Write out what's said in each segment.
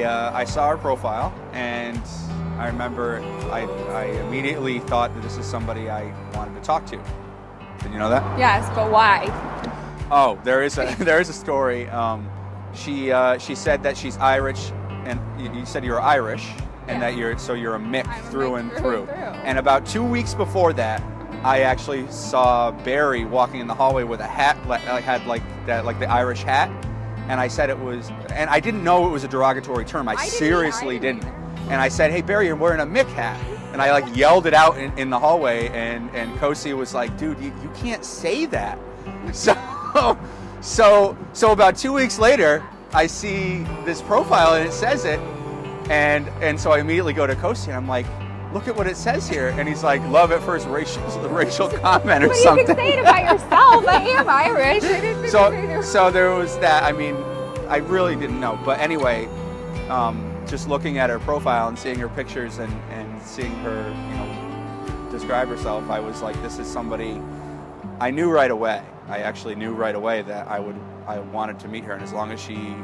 I saw her profile, and I remember I immediately thought that this is somebody I wanted to talk to. Did you know that? Yes, but why? Oh, there is a story. She said that she's Irish, and you said you're Irish, and that you're a Mick through and through. And about 2 weeks before that, I actually saw Barry walking in the hallway with a hat, had like the Irish hat, and I said it was, and I didn't know it was a derogatory term. I seriously didn't. And I said, "Hey Barry, you're wearing a Mick hat," and I like yelled it out in the hallway, and Kosi was like, "Dude, you can't say that." So about 2 weeks later, I see this profile and it says it, and so I immediately go to Kosi and I'm like, "Look at what it says here," and he's like, "Love at first racial comment or something." But you can say it about yourself. I am Irish. I didn't So there was that. I mean, I really didn't know, but anyway, just looking at her profile and seeing her pictures and seeing her, describe herself, I was like, this is somebody. I knew right away. I actually knew right away that I wanted to meet her, and as long as she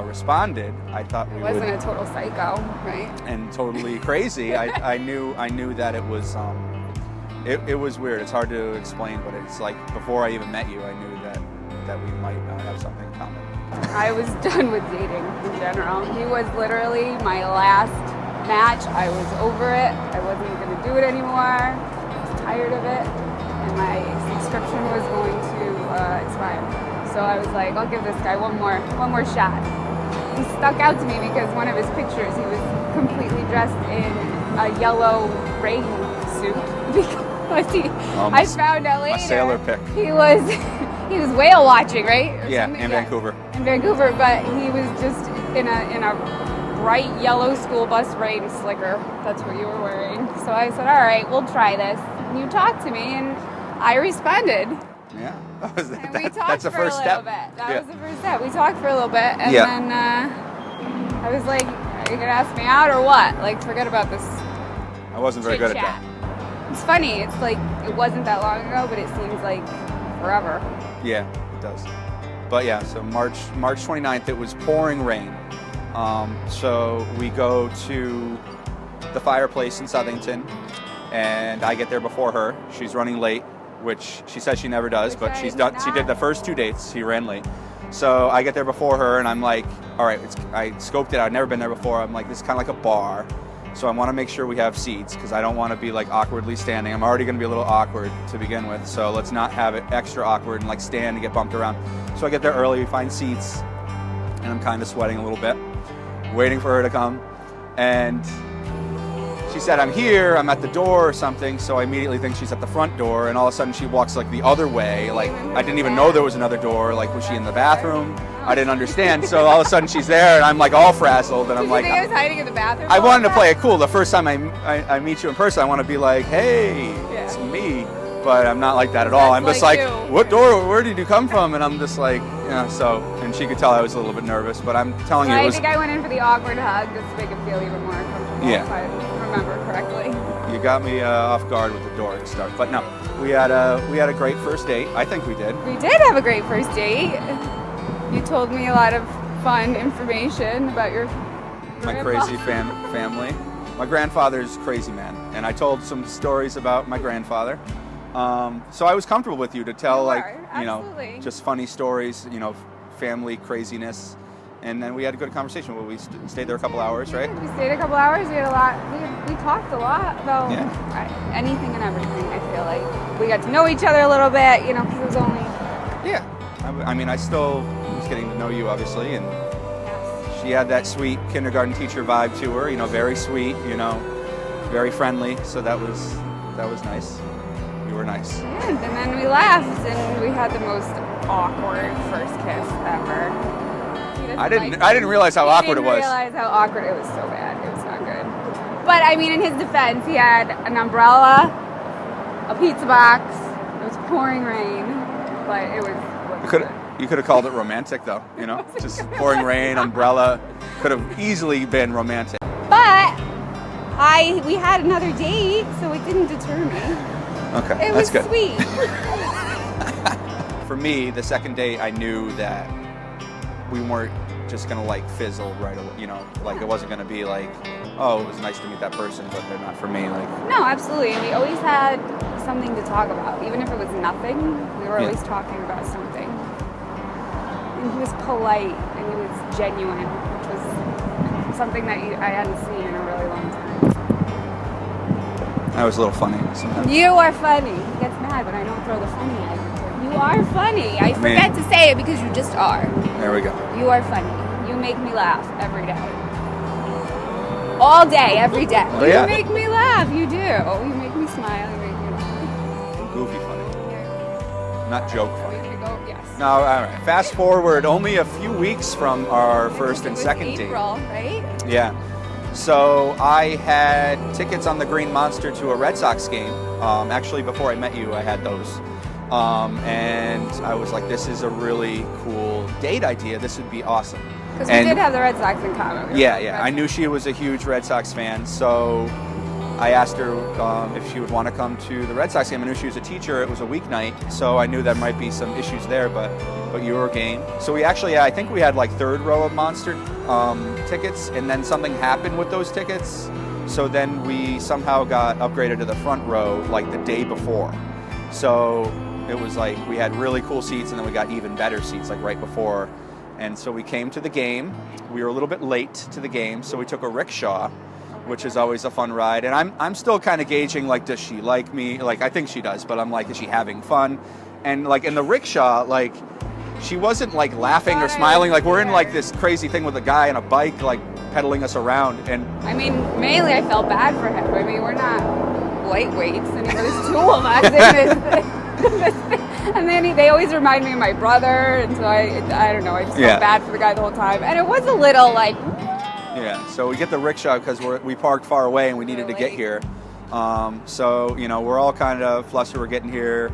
responded, I thought we would. Wasn't a total psycho, right? And totally crazy. I knew that it was it was weird. It's hard to explain, but it's like before I even met you, I knew that we might have something in common. I was done with dating in general. He was literally my last match. I was over it. I wasn't going to do it anymore. I was tired of it, and my subscription was going to expire. So I was like, I'll give this guy one more shot. He stuck out to me because one of his pictures, he was completely dressed in a yellow rain suit. Because I found out later. A sailor pick. He was whale watching, right? In Vancouver. In Vancouver, but he was just in a bright yellow school bus rain slicker. That's what you were wearing. So I said, all right, we'll try this. And you talked to me, and I responded. Yeah. That's the first step. That was the first step. We talked for a little bit, and then I was like, are you going to ask me out or what? Like, forget about this. I wasn't very good at that. It's funny. It's like, it wasn't that long ago, but it seems like forever. Yeah, it does. But yeah, so March 29th, it was pouring rain. So we go to the fireplace in Southington, and I get there before her. She's running late, which she says she never does, but she's done. She did the first 2 dates. She ran late. So I get there before her, and I'm like, all right, I scoped it out. I've never been there before. I'm like, this is kind of like a bar. So I want to make sure we have seats because I don't want to be like awkwardly standing. I'm already going to be a little awkward to begin with. So let's not have it extra awkward and like stand and get bumped around. So I get there early, we find seats, and I'm kind of sweating a little bit, waiting for her to come. And she said, I'm here, I'm at the door or something. So I immediately think she's at the front door, and all of a sudden she walks like the other way. Like I didn't even know there was another door. Like, was she in the bathroom? I didn't understand. So all of a sudden she's there, and I'm like all frazzled, and I'm like, I was hiding in the bathroom. I wanted to play it cool. The first time I meet you in person, I want to be like, hey, it's me. But I'm not like that at all. I'm just like, what door? Where did you come from? And I'm just like, so, and she could tell I was a little bit nervous, but I'm telling you, I think I went in for the awkward hug just to make it feel even more comfortable. Yeah. If I remember correctly. You got me off guard with the door and stuff. But no, we had a great first date. I think we did. We did have a great first date. You told me a lot of fun information about my crazy family. My grandfather's crazy man, and I told some stories about my grandfather. So I was comfortable with you to tell just funny stories, family craziness, and then we had a good conversation. Well, we stayed there a couple hours, right? We stayed a couple hours. We had a lot. We talked a lot about anything and everything. I feel like we got to know each other a little bit, because it was only. Yeah, I mean, I still was getting to know you, obviously, and she had that sweet kindergarten teacher vibe to her. Very sweet, very friendly. So that was nice. You were nice. And then we left, and we had the most awkward first kiss ever. I didn't realize how awkward it was. I didn't realize how awkward it was. So bad. It was not good. But I mean, in his defense, he had an umbrella, a pizza box. It was pouring rain, but it was. You could have called it romantic, though. Just pouring rain, umbrella. Could have easily been romantic. But we had another date, so it didn't deter me. Okay, it that's was good. Sweet. For me, the second date, I knew that we weren't just gonna like fizzle right away. You know, like it wasn't gonna be like, oh, it was nice to meet that person, but they're not for me. Like, No, absolutely. And we always had something to talk about. Even if it was nothing, we were Yeah. always talking about something. And he was polite and he was genuine, which was something that I hadn't seen in a really long time. that was a little funny sometimes. You are funny. He gets mad when I don't throw the funny at him. You are funny. I forget to say it because you just are. There we go. You are funny. You make me laugh every day. All day, every day. Oh, yeah. You make me laugh. You do. You make me smile. You make me laugh. Goofy funny, Yeah. not joke We funny. could go, yes. No, all right. Fast forward only a few weeks from our first It and was second date. April, right? Yeah. So I had tickets on the Green Monster to a Red Sox game. Actually, before I met you, I had those. And I was like, this is a really cool date idea. This would be awesome. Because we And- did have the Red Sox in common. Yeah, yeah. I knew she was a huge Red Sox fan, so I asked her if she would want to come to the Red Sox game. I knew she was a teacher. It was a weeknight, so I knew there might be some issues there, but you were game. So we actually, I think we had like third row of Monster tickets, and then something happened with those tickets. So then we somehow got upgraded to the front row like the day before. So it was like we had really cool seats, and then we got even better seats like right before. And so we came to the game. We were a little bit late to the game, so we took a rickshaw, which is always a fun ride. And I'm still kind of gauging, like, does she like me? Like, I think she does, but I'm like, is she having fun? And like in the rickshaw, like, she wasn't like laughing or smiling. Like, we're in like this crazy thing with a guy on a bike, like pedaling us around. And I mean, mainly I felt bad for him. I mean, we're not lightweights, and there's two of us in this thing. And then they always remind me of my brother, and so I don't know, I just Yeah. felt bad for the guy the whole time. And it was a little like, yeah, so we get the rickshaw because we parked far away and we needed to get late. here. So, you know, we're all kind of flustered. We're getting here.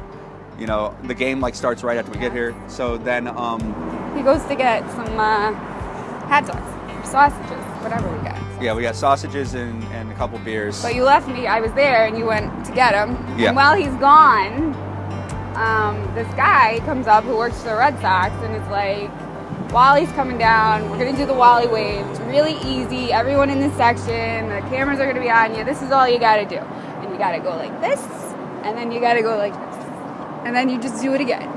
You know, the game like starts right after we get here. So then, he goes to get some hot dogs, sausages, whatever we got. yeah, we got sausages and a couple beers. But you left me, I was there, and you went to get him. Yeah. And while he's gone, this guy comes up who works for the Red Sox and is like, Wally's coming down, we're going to do the Wally wave. It's really easy. Everyone in this section, the cameras are going to be on you. This is all you got to do. And you got to go like this, and then you got to go like this. And then you just do it again.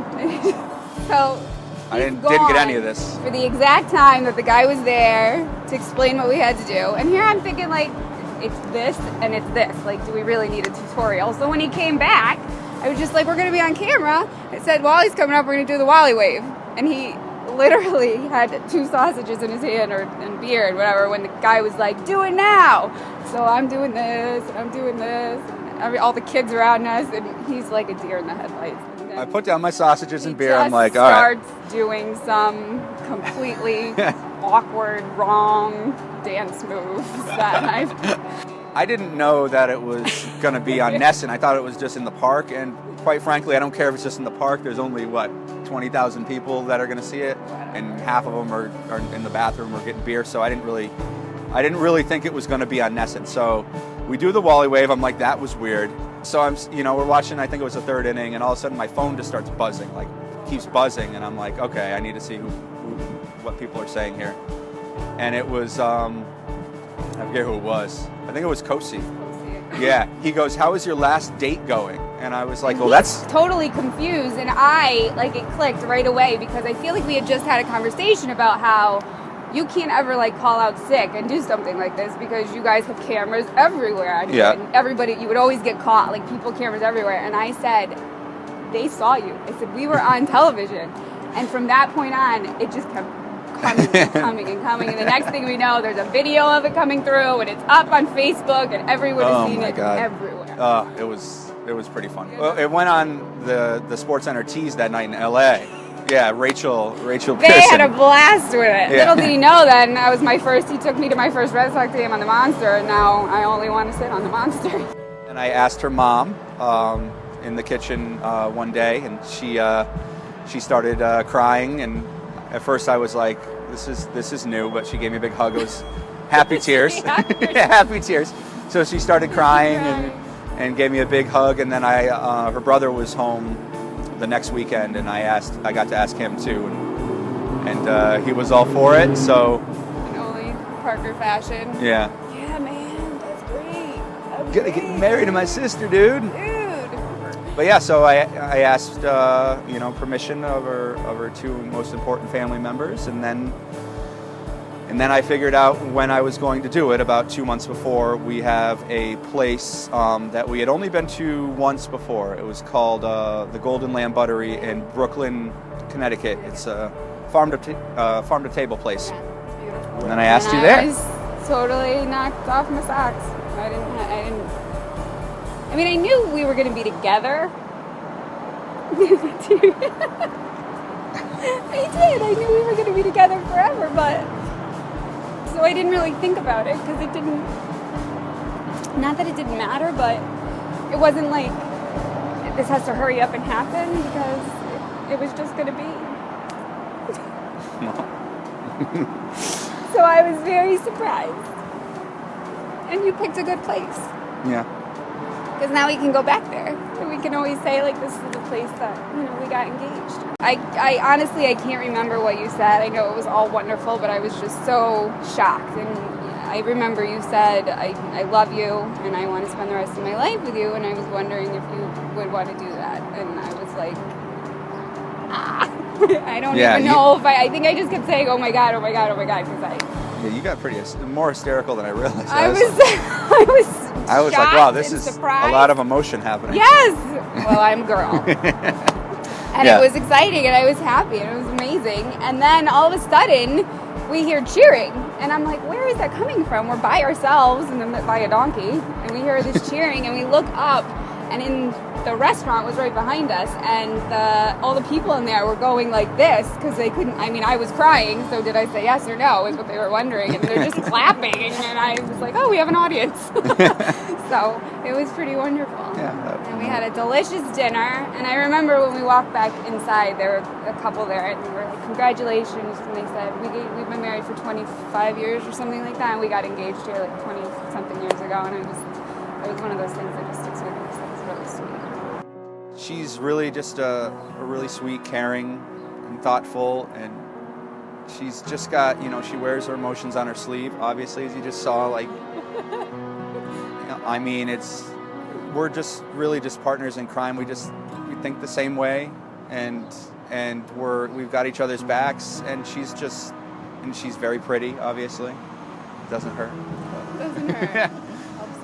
So I he's didn't get any gone of this. for the exact time that the guy was there to explain what we had to do. And here I'm thinking, like, it's this and it's this. Like, do we really need a tutorial? So when he came back, I was just like, we're going to be on camera. It said, Wally's coming up, we're going to do the Wally wave. And he literally had 2 sausages in his hand and beer and whatever when the guy was like, do it now. So I'm doing this and I'm doing this. And all the kids around us, and he's like a deer in the headlights. And I then put down my sausages and he beer. I'm just like, all right. starts doing some completely awkward, wrong dance moves that I didn't know that it was going to be on Nesson. I thought it was just in the park. And quite frankly, I don't care if it's just in the park. There's only, 20,000 people that are going to see it. And half of them are in the bathroom or getting beer. So I didn't really think it was going to be on Nesson. So we do the Wally wave. I'm like, that was weird. So we're watching, I think it was the 3rd inning, and all of a sudden my phone just starts buzzing, like keeps buzzing. And I'm like, okay, I need to see what people are saying here. And it was, I forget who it was. I think it was Kosi. Yeah. He goes, how is your last date going? And I was like, well, that's... totally confused, and it clicked right away because I feel like we had just had a conversation about how you can't ever call out sick and do something like this because you guys have cameras everywhere. And Yeah. and everybody, you would always get caught, people cameras everywhere. And I said, they saw you. I said, we were on television. And from that point on, it just kept coming and coming and coming. And the next thing we know, there's a video of it coming through, and it's up on Facebook, and everyone has seen it everywhere. It was pretty fun. Well, it went on the SportsCenter Tees that night in L.A. Yeah, Rachel Pearson. They had a blast with it. Yeah. Little did he know then, he took me to my first Red Sox game on the Monster, and now I only want to sit on the Monster. And I asked her mom in the kitchen one day, and she started crying. And at first I was like, this is new, but she gave me a big hug. It was happy tears. Happy tears. So she started crying and gave me a big hug. And then her brother was home the next weekend, and I got to ask him too. and he was all for it. So In only Parker fashion. yeah, Yeah, man, that's great. That's gonna get married to my sister, dude. Dude. But yeah, so I asked permission of her two most important family members, and then I figured out when I was going to do it. About 2 months before, we have a place that we had only been to once before. It was called the Golden Lamb Buttery in Brooklyn, Connecticut. It's a farm to table place. Yeah, it's beautiful. And then I asked you I there. was totally knocked off my socks. I mean, I knew we were going to be together. I did. I knew we were going to be together forever, but so I didn't really think about it because it didn't. Not that it didn't matter, but it wasn't like this has to hurry up and happen because it was just going to be. So I was very surprised. And you picked a good place. Yeah. Because now we can go back there. And we can always say, like, this is the place that, we got engaged. I honestly, I can't remember what you said. I know it was all wonderful, but I was just so shocked. And I remember you said, I love you, and I want to spend the rest of my life with you. And I was wondering if you would want to do that. And I was like, I don't even know if I think I just kept saying, oh my God, oh my God, oh my God, because Yeah, you got more hysterical than I realized. I was like, wow, this is surprised. a lot of emotion happening. Yes! Well, I'm a girl. And Yeah. it was exciting, and I was happy, and it was amazing. And then all of a sudden, we hear cheering. And I'm like, where is that coming from? We're by ourselves, and then by a donkey. And we hear this cheering, and we look up, and in the restaurant was right behind us, and all the people in there were going like this because they couldn't. I mean, I was crying, so did I say yes or no is what they were wondering, and they're just clapping, and I was like, oh, we have an audience. So it was pretty wonderful. Yeah. And we had a delicious dinner, and I remember when we walked back inside, there were a couple there, and they were like, congratulations, and they said, we've been married for 25 years or something like that, and we got engaged here like 20-something years ago, and it was one of those things that just sticks with me, so it was really sweet. She's really just a really sweet, caring, and thoughtful, and she's just got, she wears her emotions on her sleeve, obviously, as you just saw, like, I mean, we're just really just partners in crime. We think the same way, and we've got each other's backs, and she's very pretty, obviously. Doesn't hurt. Doesn't hurt.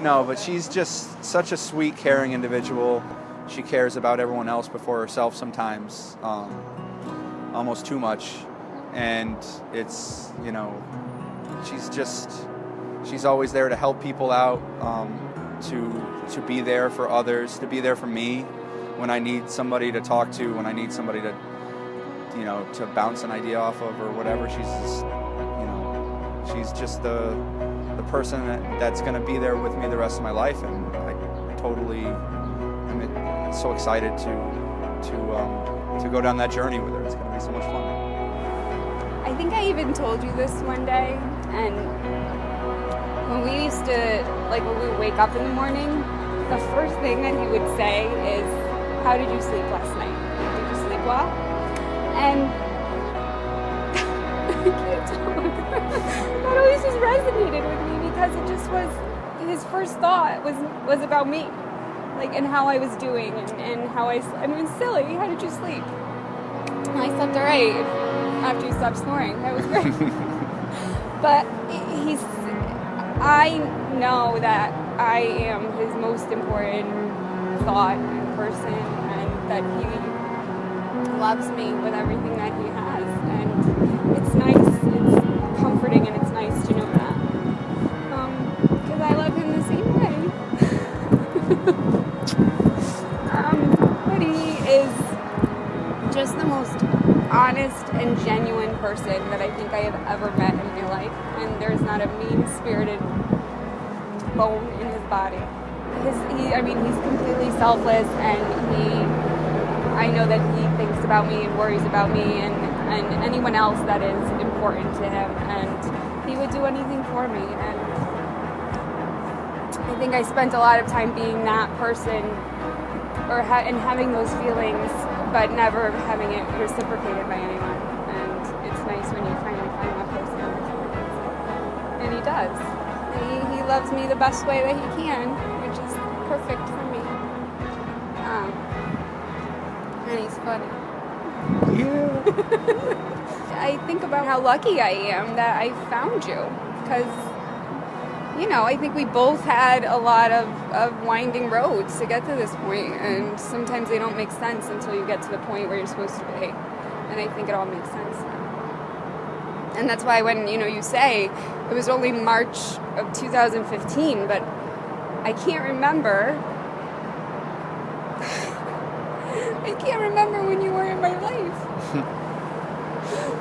No, but she's just such a sweet, caring individual. She cares about everyone else before herself sometimes, almost too much. And it's, she's always there to help people out, to be there for others, to be there for me when I need somebody to talk to, when I need somebody to, to bounce an idea off of or whatever. She's just the person that's going to be there with me the rest of my life, and I totally am so excited to go down that journey with her. It's going to be so much fun. I think I even told you this one day, and when we used to, like, when we would wake up in the morning, the first thing that he would say is, how did you sleep last night? Did you sleep well? And I can't talk. That always just resonated with me because it just was, his first thought was about me, like, and how I was doing, and how I mean, it's silly, how did you sleep? And I slept all right after you stopped snoring. That was great. But I know that I am his most important thought and person, and that he loves me with everything that he has. And it's nice, it's comforting, and it's nice to know that. Because I love him the same way. But he is just the most honest and genuine person that I think I have ever met in my life, and there's not a mean-spirited bone in his body. He's completely selfless, and I know that he thinks about me and worries about me and anyone else that is important to him, and he would do anything for me. And I think I spent a lot of time being that person, and having those feelings, but never having it reciprocated by anyone. And it's nice does. He loves me the best way that he can, which is perfect for me. And he's funny. Yeah. I think about how lucky I am that I found you, because, you know, I think we both had a lot of winding roads to get to this point, and sometimes they don't make sense until you get to the point where you're supposed to be. And I think it all makes sense now. And that's why when, you know, you say it was only March of 2015, but I can't remember. I can't remember when you were in my life.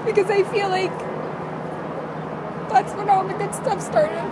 Because I feel like that's when all the good stuff started.